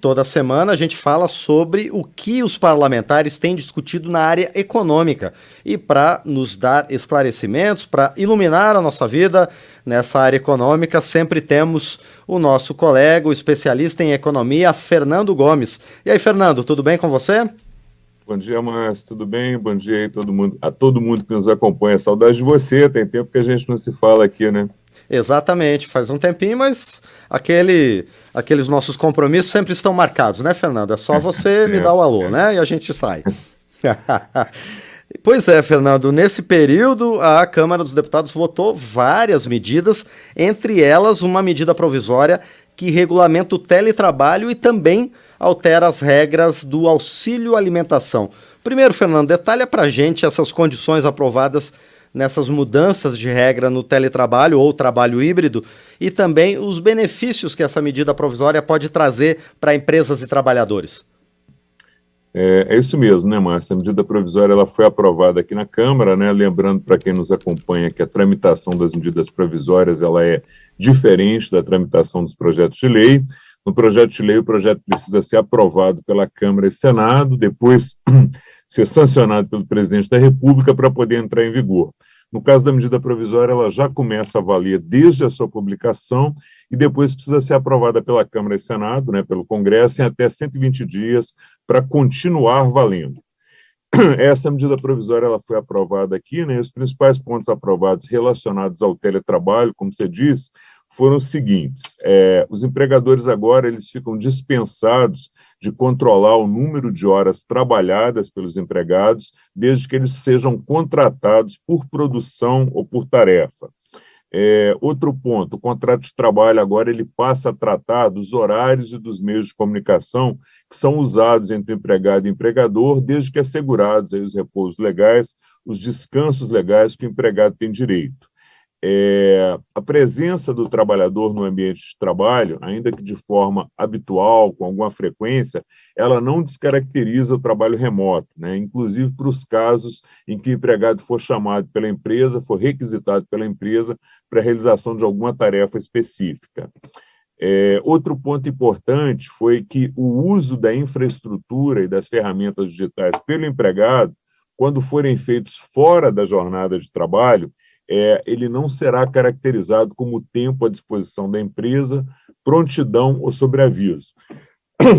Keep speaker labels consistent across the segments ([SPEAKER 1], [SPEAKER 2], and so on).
[SPEAKER 1] toda semana a gente fala sobre o que os parlamentares têm discutido na área econômica. E para nos dar esclarecimentos, para iluminar a nossa vida nessa área econômica, sempre temos o nosso colega, o especialista em economia, Fernando Gomes. E aí, Fernando, tudo bem com você?
[SPEAKER 2] Bom dia, Márcio, tudo bem? Bom dia aí a todo mundo que nos acompanha. Saudade de você, tem tempo que a gente não se fala aqui, né?
[SPEAKER 1] Exatamente, faz um tempinho, mas aqueles nossos compromissos sempre estão marcados, né, Fernando? É só você me dar o
[SPEAKER 2] Certo,
[SPEAKER 1] alô,
[SPEAKER 2] certo.
[SPEAKER 1] né? E a gente sai. Pois é, Fernando, nesse período a Câmara dos Deputados votou várias medidas, entre elas uma medida provisória que regulamenta o teletrabalho e também altera as regras do auxílio alimentação. Primeiro, Fernando, detalha pra gente essas condições aprovadas nessas mudanças de regra no teletrabalho ou trabalho híbrido e também os benefícios que essa medida provisória pode trazer para empresas e trabalhadores.
[SPEAKER 2] É isso mesmo, né, Márcio? A medida provisória ela foi aprovada aqui na Câmara, né? Lembrando para quem nos acompanha que a tramitação das medidas provisórias ela é diferente da tramitação dos projetos de lei. No projeto de lei, o projeto precisa ser aprovado pela Câmara e Senado, depois ser sancionado pelo presidente da República para poder entrar em vigor. No caso da medida provisória, ela já começa a valer desde a sua publicação e depois precisa ser aprovada pela Câmara e Senado, né, pelo Congresso, em até 120 dias para continuar valendo. Essa medida provisória ela foi aprovada aqui, né? Os principais pontos aprovados relacionados ao teletrabalho, como você disse, foram os seguintes: os empregadores agora eles ficam dispensados de controlar o número de horas trabalhadas pelos empregados, desde que eles sejam contratados por produção ou por tarefa. Outro ponto, o contrato de trabalho agora ele passa a tratar dos horários e dos meios de comunicação que são usados entre empregado e empregador, desde que assegurados aí os repousos legais, os descansos legais que o empregado tem direito. A presença do trabalhador no ambiente de trabalho, ainda que de forma habitual, com alguma frequência, ela não descaracteriza o trabalho remoto, né? Inclusive para os casos em que o empregado for chamado pela empresa, for requisitado pela empresa para a realização de alguma tarefa específica. Outro ponto importante foi que o uso da infraestrutura e das ferramentas digitais pelo empregado, quando forem feitos fora da jornada de trabalho, ele não será caracterizado como tempo à disposição da empresa, prontidão ou sobreaviso.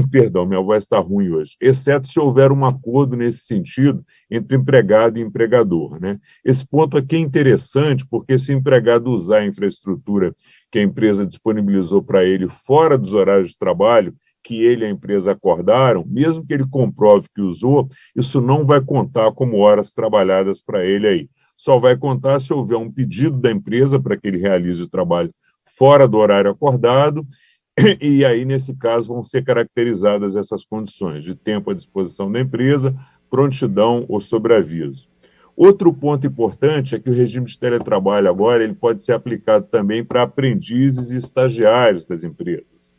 [SPEAKER 2] Perdão, minha voz está ruim hoje, exceto se houver um acordo nesse sentido entre empregado e empregador, né? Esse ponto aqui é interessante, porque se o empregado usar a infraestrutura que a empresa disponibilizou para ele fora dos horários de trabalho, que ele e a empresa acordaram, mesmo que ele comprove que usou, isso não vai contar como horas trabalhadas para ele aí. Só vai contar se houver um pedido da empresa para que ele realize o trabalho fora do horário acordado, e aí, nesse caso, vão ser caracterizadas essas condições de tempo à disposição da empresa, prontidão ou sobreaviso. Outro ponto importante é que o regime de teletrabalho agora ele pode ser aplicado também para aprendizes e estagiários das empresas.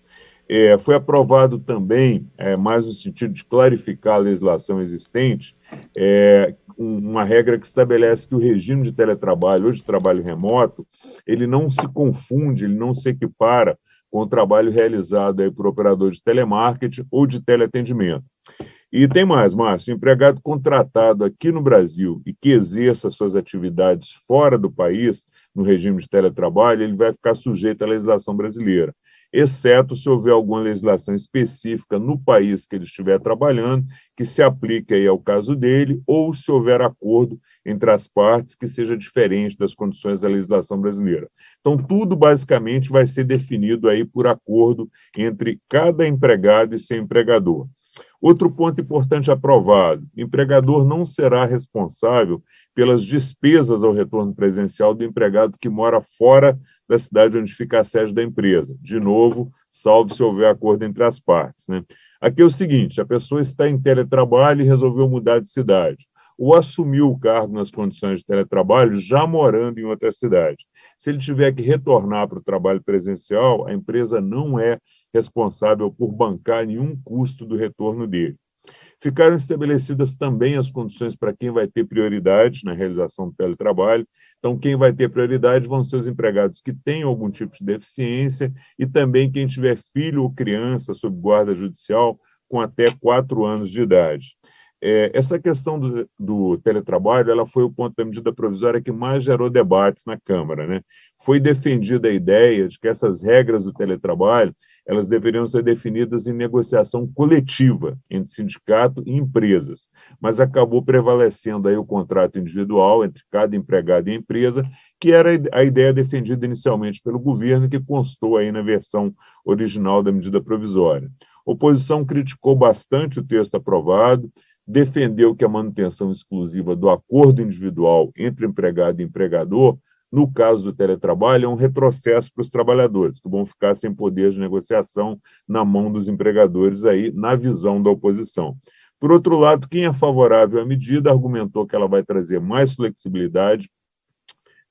[SPEAKER 2] Foi aprovado também, mais no sentido de clarificar a legislação existente, uma regra que estabelece que o regime de teletrabalho ou de trabalho remoto, ele não se confunde, ele não se equipara com o trabalho realizado aí por operador de telemarketing ou de teleatendimento. E tem mais, Márcio, o empregado contratado aqui no Brasil e que exerça suas atividades fora do país, no regime de teletrabalho, ele vai ficar sujeito à legislação brasileira, exceto se houver alguma legislação específica no país que ele estiver trabalhando, que se aplique aí ao caso dele, ou se houver acordo entre as partes que seja diferente das condições da legislação brasileira. Então, tudo basicamente vai ser definido aí por acordo entre cada empregado e seu empregador. Outro ponto importante aprovado: o empregador não será responsável pelas despesas ao retorno presencial do empregado que mora fora da cidade onde fica a sede da empresa. De novo, salvo se houver acordo entre as partes, né? Aqui é o seguinte: a pessoa está em teletrabalho e resolveu mudar de cidade, ou assumiu o cargo nas condições de teletrabalho já morando em outra cidade. Se ele tiver que retornar para o trabalho presencial, a empresa não é responsável por bancar nenhum custo do retorno dele. Ficaram estabelecidas também as condições para quem vai ter prioridade na realização do teletrabalho. Então, quem vai ter prioridade vão ser os empregados que têm algum tipo de deficiência e também quem tiver filho ou criança sob guarda judicial com até 4 anos de idade. Essa questão do teletrabalho, ela foi o ponto da medida provisória que mais gerou debates na Câmara, né? Foi defendida a ideia de que essas regras do teletrabalho, elas deveriam ser definidas em negociação coletiva entre sindicato e empresas, mas acabou prevalecendo aí o contrato individual entre cada empregado e empresa, que era a ideia defendida inicialmente pelo governo, que constou aí na versão original da medida provisória. A oposição criticou bastante o texto aprovado, defendeu que a manutenção exclusiva do acordo individual entre empregado e empregador, no caso do teletrabalho, é um retrocesso para os trabalhadores, que vão ficar sem poder de negociação na mão dos empregadores, aí, na visão da oposição. Por outro lado, quem é favorável à medida argumentou que ela vai trazer mais flexibilidade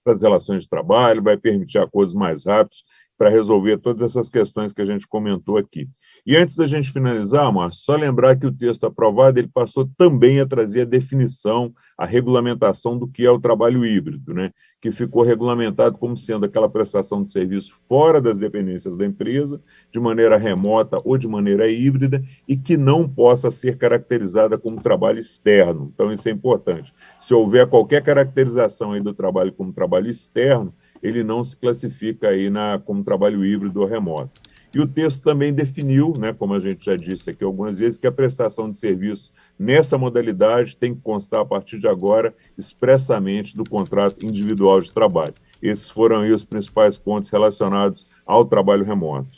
[SPEAKER 2] para as relações de trabalho, vai permitir acordos mais rápidos para resolver todas essas questões que a gente comentou aqui. E antes da gente finalizar, Márcio, só lembrar que o texto aprovado ele passou também a trazer a definição, a regulamentação do que é o trabalho híbrido, né? Que ficou regulamentado como sendo aquela prestação de serviço fora das dependências da empresa, de maneira remota ou de maneira híbrida, e que não possa ser caracterizada como trabalho externo. Então, isso é importante. Se houver qualquer caracterização aí do trabalho como trabalho externo, ele não se classifica aí como trabalho híbrido ou remoto. E o texto também definiu, né, como a gente já disse aqui algumas vezes, que a prestação de serviço nessa modalidade tem que constar a partir de agora expressamente do contrato individual de trabalho. Esses foram aí os principais pontos relacionados ao trabalho remoto.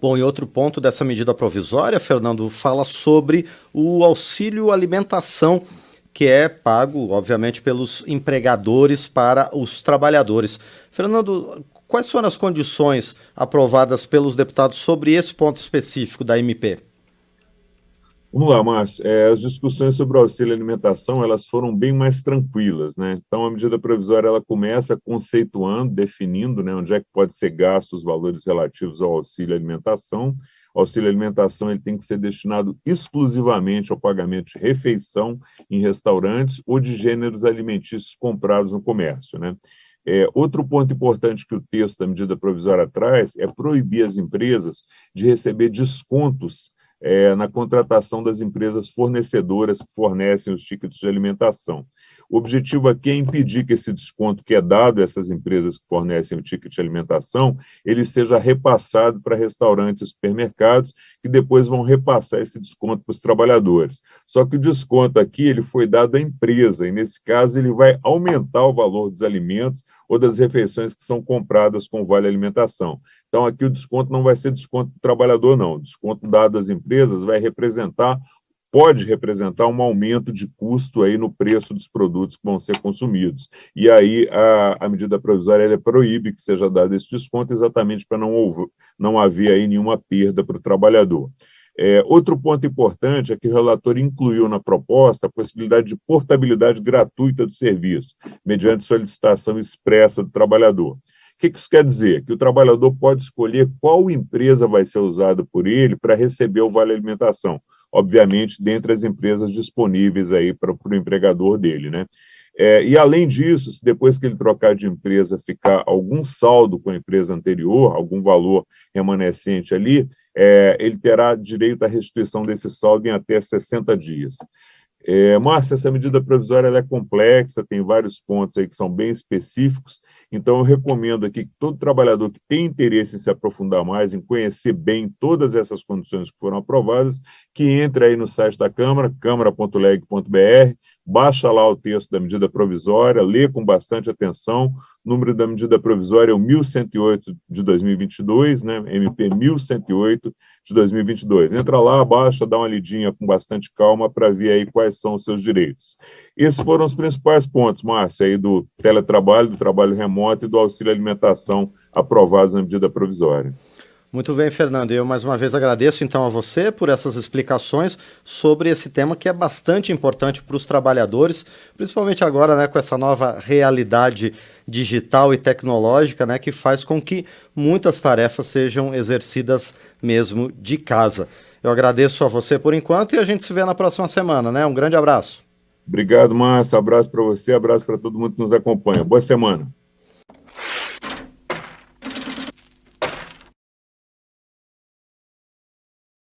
[SPEAKER 1] Bom, e outro ponto dessa medida provisória, Fernando, fala sobre o auxílio alimentação, que é pago, obviamente, pelos empregadores para os trabalhadores. Fernando, quais foram as condições aprovadas pelos deputados sobre esse ponto específico da MP?
[SPEAKER 2] Vamos lá, Márcio. As discussões sobre o auxílio alimentação, elas foram bem mais tranquilas, né? Então, a medida provisória, ela começa conceituando, definindo, né, onde é que pode ser gasto os valores relativos ao auxílio alimentação. O auxílio alimentação ele tem que ser destinado exclusivamente ao pagamento de refeição em restaurantes ou de gêneros alimentícios comprados no comércio, né? Outro ponto importante que o texto da medida provisória traz é proibir as empresas de receber descontos na contratação das empresas fornecedoras que fornecem os tickets de alimentação. O objetivo aqui é impedir que esse desconto que é dado a essas empresas que fornecem o ticket de alimentação, ele seja repassado para restaurantes e supermercados, que depois vão repassar esse desconto para os trabalhadores. Só que o desconto aqui, ele foi dado à empresa, e nesse caso ele vai aumentar o valor dos alimentos ou das refeições que são compradas com vale alimentação. Então aqui o desconto não vai ser desconto do trabalhador, não. O desconto dado às empresas pode representar um aumento de custo aí no preço dos produtos que vão ser consumidos. E aí a medida provisória proíbe que seja dado esse desconto exatamente para não haver aí nenhuma perda para o trabalhador. Outro ponto importante é que o relator incluiu na proposta a possibilidade de portabilidade gratuita do serviço, mediante solicitação expressa do trabalhador. O que isso quer dizer? Que o trabalhador pode escolher qual empresa vai ser usada por ele para receber o vale alimentação, obviamente, dentre as empresas disponíveis aí para o empregador dele, né? E, além disso, se depois que ele trocar de empresa ficar algum saldo com a empresa anterior, algum valor remanescente ali, ele terá direito à restituição desse saldo em até 60 dias. Márcia, essa medida provisória ela é complexa, tem vários pontos aí que são bem específicos, então eu recomendo aqui que todo trabalhador que tem interesse em se aprofundar mais, em conhecer bem todas essas condições que foram aprovadas, que entre aí no site da Câmara, câmara.leg.br, baixa lá o texto da medida provisória, lê com bastante atenção. O número da medida provisória é o 1108 de 2022, né? MP 1108 de 2022. Entra lá, baixa, dá uma lidinha com bastante calma para ver aí quais são os seus direitos. Esses foram os principais pontos, Márcia, aí do teletrabalho, do trabalho remoto e do auxílio alimentação aprovados na medida provisória.
[SPEAKER 1] Muito bem, Fernando. Eu mais uma vez agradeço então a você por essas explicações sobre esse tema que é bastante importante para os trabalhadores, principalmente agora, né, com essa nova realidade digital e tecnológica, né, que faz com que muitas tarefas sejam exercidas mesmo de casa. Eu agradeço a você por enquanto e a gente se vê na próxima semana, né? Um grande abraço.
[SPEAKER 2] Obrigado, Márcio. Abraço para você, abraço para todo mundo que nos acompanha. Boa semana.